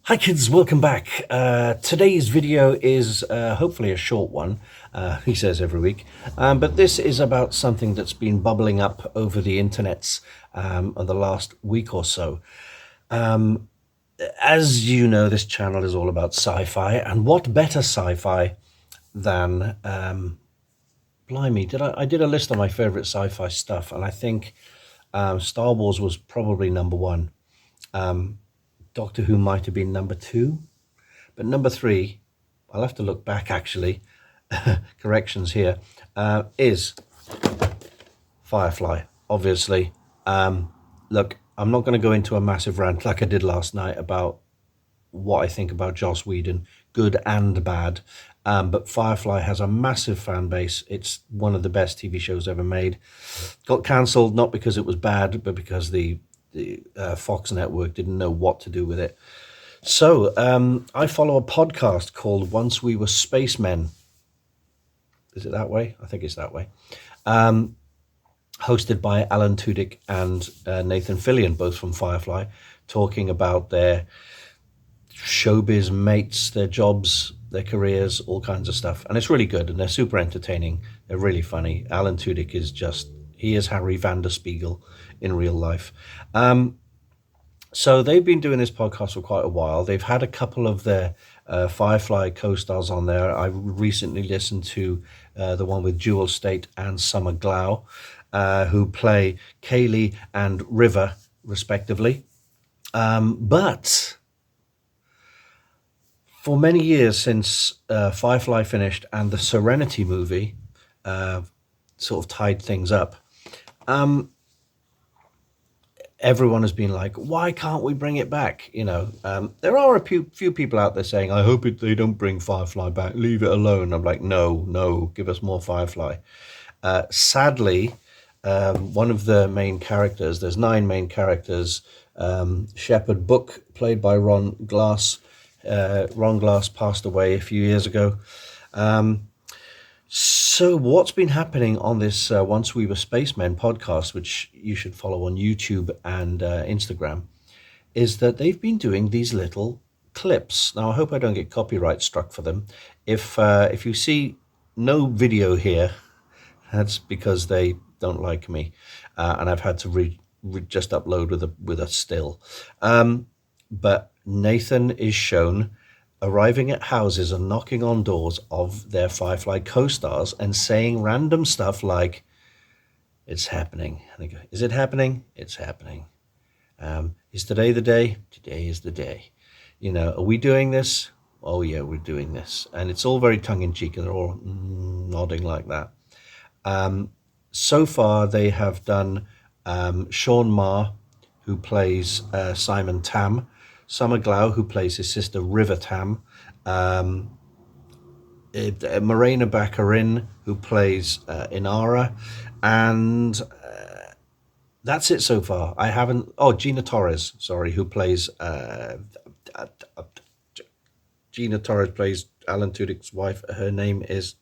Hi kids, welcome back. Today's video is hopefully a short one, he says every week, but this is about something that's been bubbling up over the internets in the last week or so. As you know, this channel is all about sci-fi, and what better sci-fi than, blimey, I did a list of my favorite sci-fi stuff, and I think Star Wars was probably number one. Doctor Who might have been number two, but number three, I'll have to look back actually, corrections here, is Firefly, obviously. Look, I'm not going to go into a massive rant like I did last night about what I think about Joss Whedon, good and bad, but Firefly has a massive fan base. It's one of the best TV shows ever made. Got cancelled not because it was bad, but because the Fox network didn't know what to do with it. So I follow a podcast called Once We Were Spacemen. Is it that way? I think it's that way. Hosted by Alan Tudyk and Nathan Fillion, both from Firefly, talking about their showbiz mates, their jobs, their careers, all kinds of stuff. And it's really good, and they're super entertaining. They're really funny. Alan Tudyk is he is Harry van der Spiegel in real life. So they've been doing this podcast for quite a while. They've had a couple of their Firefly co-stars on there. I recently listened to the one with Jewel State and Summer Glau, who play Kaylee and River, respectively. But for many years since Firefly finished and the Serenity movie sort of tied things up, everyone has been like, why can't we bring it back? You know, there are a few people out there saying, I hope they don't bring Firefly back, leave it alone. I'm like, no, give us more Firefly. Sadly, one of the main characters, there's 9 main characters, Shepherd Book, played by Ron Glass. Ron Glass passed away a few years ago. So what's been happening on this Once We Were Spacemen podcast, which you should follow on YouTube and Instagram, is that they've been doing these little clips. Now, I hope I don't get copyright struck for them. If you see no video here, that's because they don't like me, and I've had to just upload with a still. But Nathan is shown arriving at houses and knocking on doors of their Firefly co-stars and saying random stuff like, it's happening. And they go, is it happening? It's happening. Is today the day? Today is the day. You know, are we doing this? Oh yeah, we're doing this. And it's all very tongue-in-cheek, and they're all nodding like that. So far they have done Sean Ma, who plays Simon Tam, Summer Glau, who plays his sister River Tam, Morena Baccarin, who plays Inara, and that's it so far. I haven't... Oh, Gina Torres, sorry, who plays... Gina Torres plays Alan Tudyk's wife. Her name is...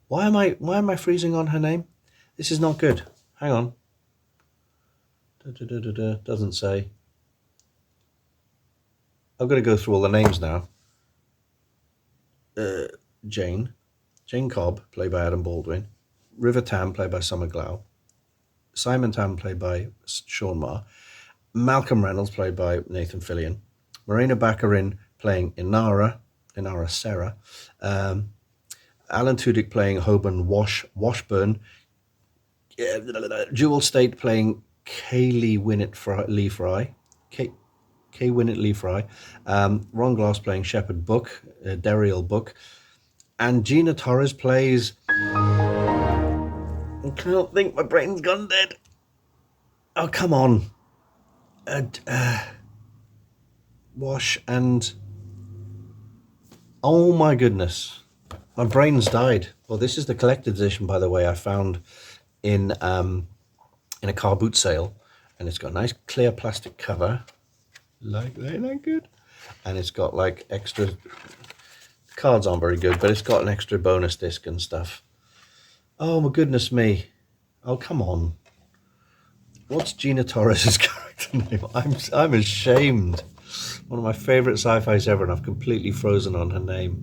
Why am I freezing on her name? This is not good. Hang on. Doesn't say. I'm going to go through all the names now. Jane Cobb, played by Adam Baldwin. River Tam, played by Summer Glau. Simon Tam, played by Sean Ma. Malcolm Reynolds, played by Nathan Fillion. Morena Baccarin, playing Inara Sarah. Alan Tudyk, playing Hoban Washburn. Jewel State, playing Kaylee Lee Fry. Kay Winnett Lee Fry, Ron Glass playing Shepherd Book, Dariel Book, and Gina Torres plays... I can't think, my brain's gone dead. Oh, come on. Wash and... Oh my goodness. My brain's died. Well, this is the collector's edition, by the way, I found in a car boot sale, and it's got a nice clear plastic cover. Like that good, and it's got like extra... The cards aren't very good, but it's got an extra bonus disc and stuff. Oh my goodness me. Oh, come on. What's Gina Torres's character name? I'm ashamed. One of my favorite sci-fis ever, and I've completely frozen on her name.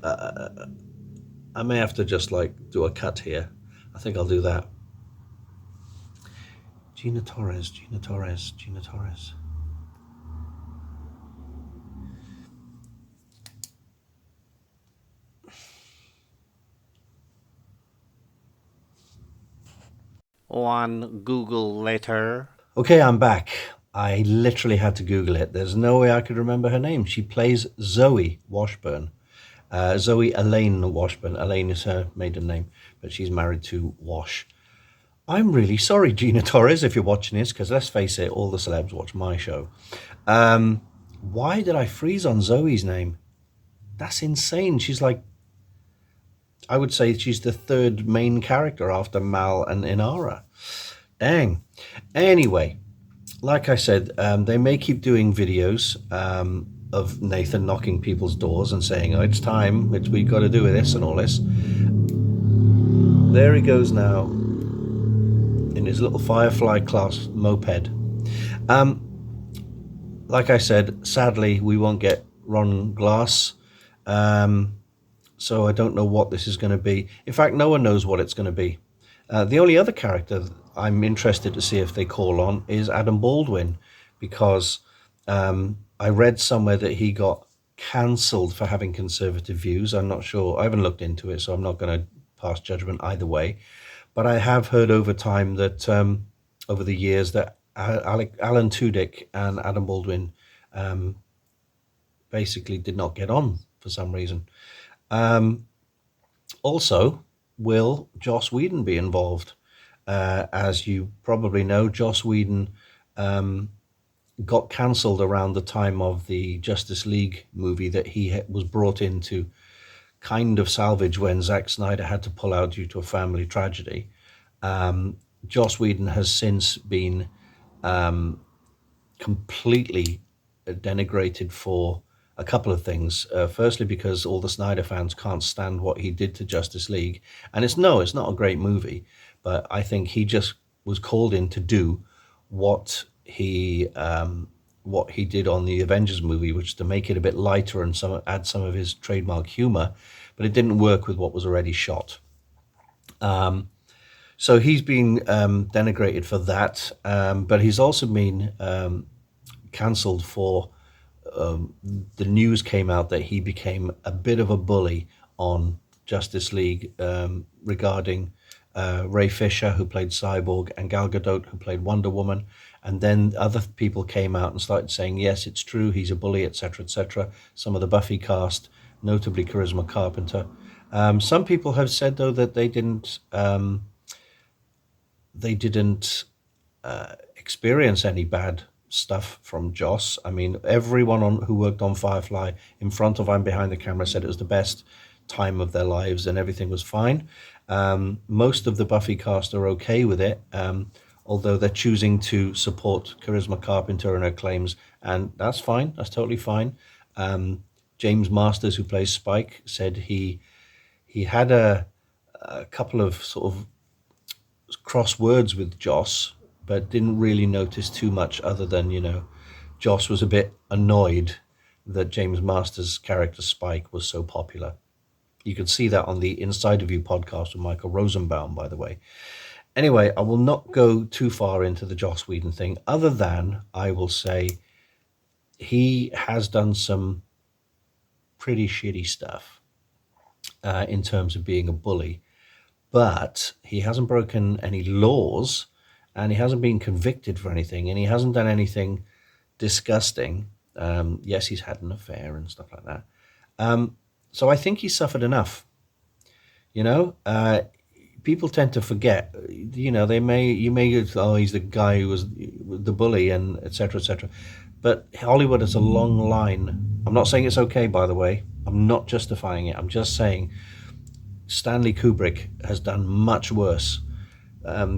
I may have to just like do a cut here. I think I'll do that. Gina Torres. One Google later. Okay, I'm back. I literally had to Google it. There's no way I could remember her name. She plays Zoe Washburn. Zoe Elaine Washburn. Elaine is her maiden name, but she's married to Wash. I'm really sorry, Gina Torres, if you're watching this, because let's face it, all the celebs watch my show. Why did I freeze on Zoe's name? That's insane. She's like, I would say she's the third main character after Mal and Inara. Dang. Anyway, like I said, they may keep doing videos of Nathan knocking people's doors and saying, oh, it's time, we've got to do with this and all this. There he goes now in his little Firefly class moped. Like I said, sadly, we won't get Ron Glass. So I don't know what this is going to be. In fact, no one knows what it's going to be. The only other character I'm interested to see if they call on is Adam Baldwin, because I read somewhere that he got cancelled for having conservative views. I'm not sure. I haven't looked into it, so I'm not going to pass judgment either way. But I have heard over time that over the years that Alan Tudyk and Adam Baldwin basically did not get on for some reason. Also, will Joss Whedon be involved? As you probably know, Joss Whedon got cancelled around the time of the Justice League movie that he was brought in to kind of salvage when Zack Snyder had to pull out due to a family tragedy. Joss Whedon has since been completely denigrated for a couple of things. Firstly, because all the Snyder fans can't stand what he did to Justice League. And it's not a great movie, but I think he just was called in to do what he did on the Avengers movie, which is to make it a bit lighter and add some of his trademark humor, but it didn't work with what was already shot. So he's been denigrated for that, but he's also been cancelled for the news came out that he became a bit of a bully on Justice League regarding Ray Fisher, who played Cyborg, and Gal Gadot, who played Wonder Woman. And then other people came out and started saying, yes, it's true, he's a bully, etc., etc. Some of the Buffy cast, notably Charisma Carpenter. Some people have said, though, that they didn't experience any bad stuff from Joss. I mean, everyone who worked on Firefly in front of and behind the camera said it was the best time of their lives and everything was fine. Most of the Buffy cast are okay with it, although they're choosing to support Charisma Carpenter and her claims, and that's fine. That's totally fine. James Masters, who plays Spike, said he had a couple of sort of cross words with Joss, but didn't really notice too much other than, Joss was a bit annoyed that James Masters' character Spike was so popular. You can see that on the Inside of You podcast with Michael Rosenbaum, by the way. Anyway, I will not go too far into the Joss Whedon thing, other than I will say he has done some pretty shitty stuff in terms of being a bully, but he hasn't broken any laws, and he hasn't been convicted for anything, and he hasn't done anything disgusting. Yes, he's had an affair and stuff like that. So I think he's suffered enough. People tend to forget. You may go, oh, he's the guy who was the bully and etc. etc. But Hollywood has a long line. I'm not saying it's okay, by the way. I'm not justifying it. I'm just saying Stanley Kubrick has done much worse.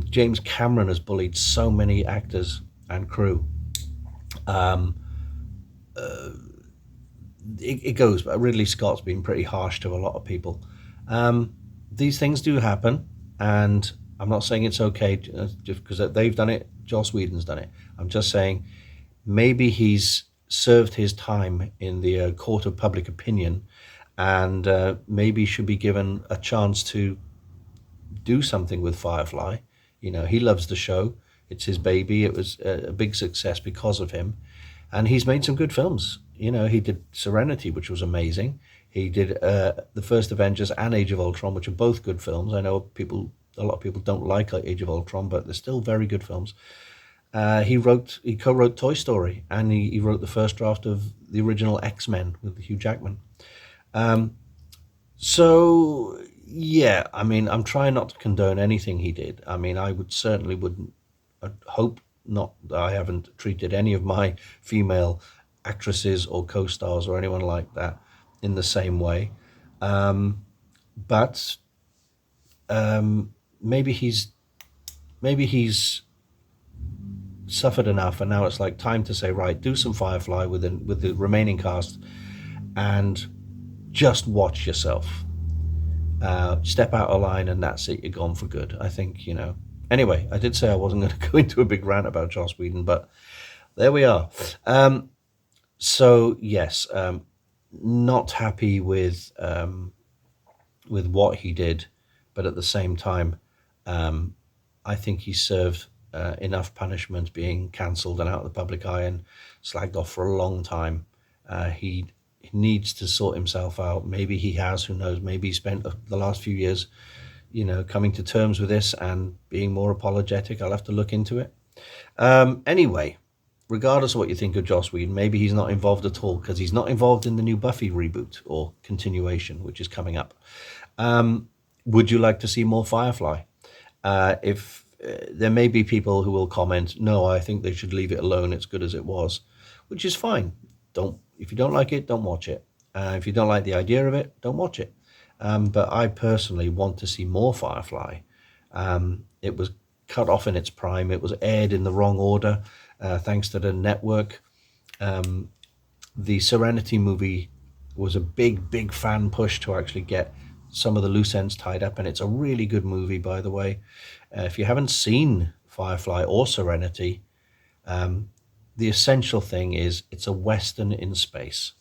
James Cameron has bullied so many actors and crew. It goes, but Ridley Scott's been pretty harsh to a lot of people. These things do happen, and I'm not saying it's okay just because they've done it. Joss Whedon's done it. I'm just saying maybe he's served his time in the court of public opinion, and maybe should be given a chance to do something with Firefly. You know, he loves the show. It's his baby. It was a big success because of him. And he's made some good films. You know, he did Serenity, which was amazing. He did the first Avengers and Age of Ultron, which are both good films. I know a lot of people don't like Age of Ultron, but they're still very good films. He co-wrote Toy Story, and he wrote the first draft of the original X-Men with Hugh Jackman. So yeah, I mean, I'm trying not to condone anything he did. I mean, I wouldn't hope not that I haven't treated any of my female actresses or co-stars or anyone like that in the same way. But maybe he's suffered enough, and now it's like time to say, right, do some Firefly with the remaining cast, and just watch yourself. Step out of line, and that's it. You're gone for good. I think, you know. Anyway, I did say I wasn't going to go into a big rant about Joss Whedon, but there we are. So yes, not happy with what he did, but at the same time, I think he served enough punishment being cancelled and out of the public eye and slagged off for a long time. He needs to sort himself out. Maybe he has, who knows. Maybe he spent the last few years, you know, coming to terms with this and being more apologetic. I'll have to look into it. Anyway, regardless of what you think of Joss Whedon, maybe he's not involved at all, because he's not involved in the new Buffy reboot or continuation, which is coming up. Would you like to see more Firefly? If there may be people who will comment, no, I think they should leave it alone. It's good as it was, which is fine. If you don't like it, don't watch it. If you don't like the idea of it, don't watch it. But I personally want to see more Firefly. It was cut off in its prime. It was aired in the wrong order, thanks to the network. The Serenity movie was a big fan push to actually get some of the loose ends tied up, and it's a really good movie, by the way. If you haven't seen Firefly or Serenity, the essential thing is it's a Western in space.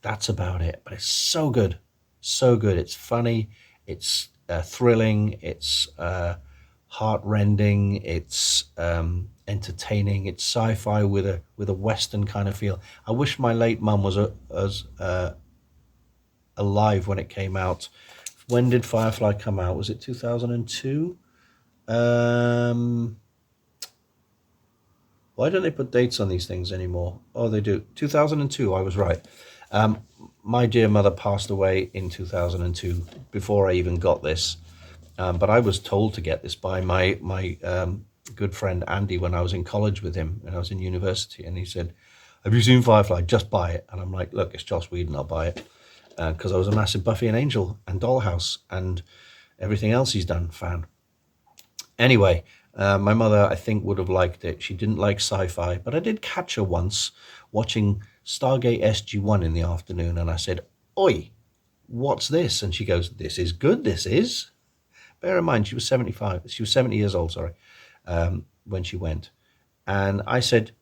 That's about it, but it's so good. So good. It's funny, it's thrilling, it's heart-rending, it's entertaining, it's sci-fi with a Western kind of feel. I wish my late mum was alive when it came out. When did Firefly come out? Was it 2002? Why don't they put dates on these things anymore? Oh, they do. 2002, I was right. My dear mother passed away in 2002 before I even got this. But I was told to get this by my good friend Andy when I was in college with him, when I was in university. And he said, have you seen Firefly? Just buy it. And I'm like, look, it's Joss Whedon, I'll buy it. Because I was a massive Buffy and Angel and Dollhouse and everything else he's done fan. Anyway, my mother, I think, would have liked it. She didn't like sci-fi, but I did catch her once watching Stargate SG-1 in the afternoon, and I said, oi, what's this? And she goes, this is good, this is. Bear in mind, she was 70 years old, when she went. And I said,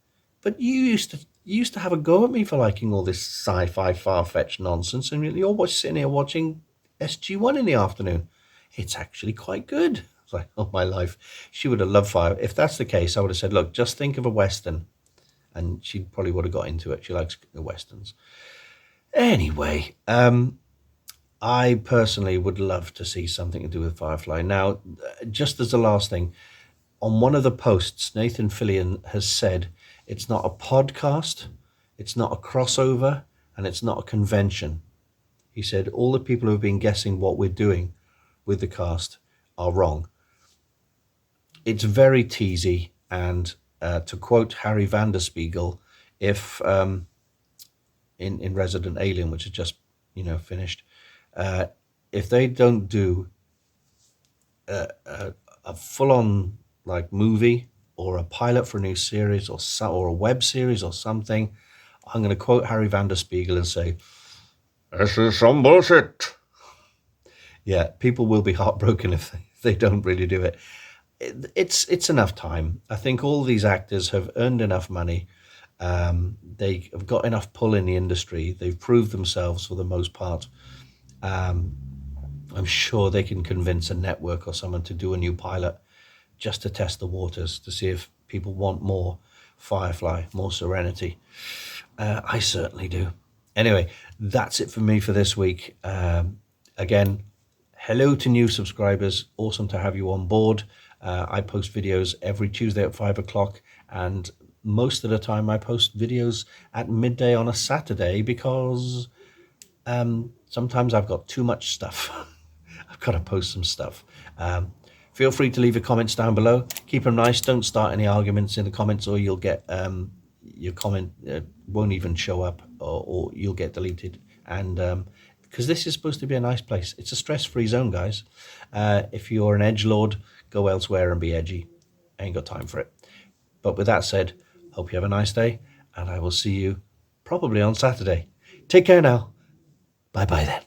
but you used to have a go at me for liking all this sci-fi far-fetched nonsense, and you're sitting here watching SG-1 in the afternoon. It's actually quite good. It's like, oh, my life. She would have loved Fire. If that's the case, I would have said, look, just think of a Western. And she probably would have got into it. She likes the Westerns. Anyway, I personally would love to see something to do with Firefly. Now, just as the last thing, on one of the posts, Nathan Fillion has said it's not a podcast, it's not a crossover, and it's not a convention. He said all the people who have been guessing what we're doing with the cast are wrong. It's very teasy, and to quote Harry Vanderspiegel, if in Resident Alien, which is just finished, if they don't do a full-on like movie or a pilot for a new series or a web series or something, I'm going to quote Harry Vanderspiegel and say, "This is some bullshit." Yeah, people will be heartbroken if they don't really do it. it's enough time. I think all these actors have earned enough money. They have got enough pull in the industry. They've proved themselves for the most part. I'm sure they can convince a network or someone to do a new pilot just to test the waters, to see if people want more Firefly, more Serenity. I certainly do. Anyway, that's it for me for this week. Again, hello to new subscribers. Awesome to have you on board. I post videos every Tuesday at 5 o'clock, and most of the time I post videos at midday on a Saturday because sometimes I've got too much stuff. I've got to post some stuff. Feel free to leave your comments down below. Keep them nice. Don't start any arguments in the comments, or you'll get your comment won't even show up, or you'll get deleted. And because this is supposed to be a nice place, it's a stress-free zone, guys. If you're an edgelord, go elsewhere and be edgy. I ain't got time for it. But with that said, hope you have a nice day, and I will see you probably on Saturday. Take care now. Bye-bye then.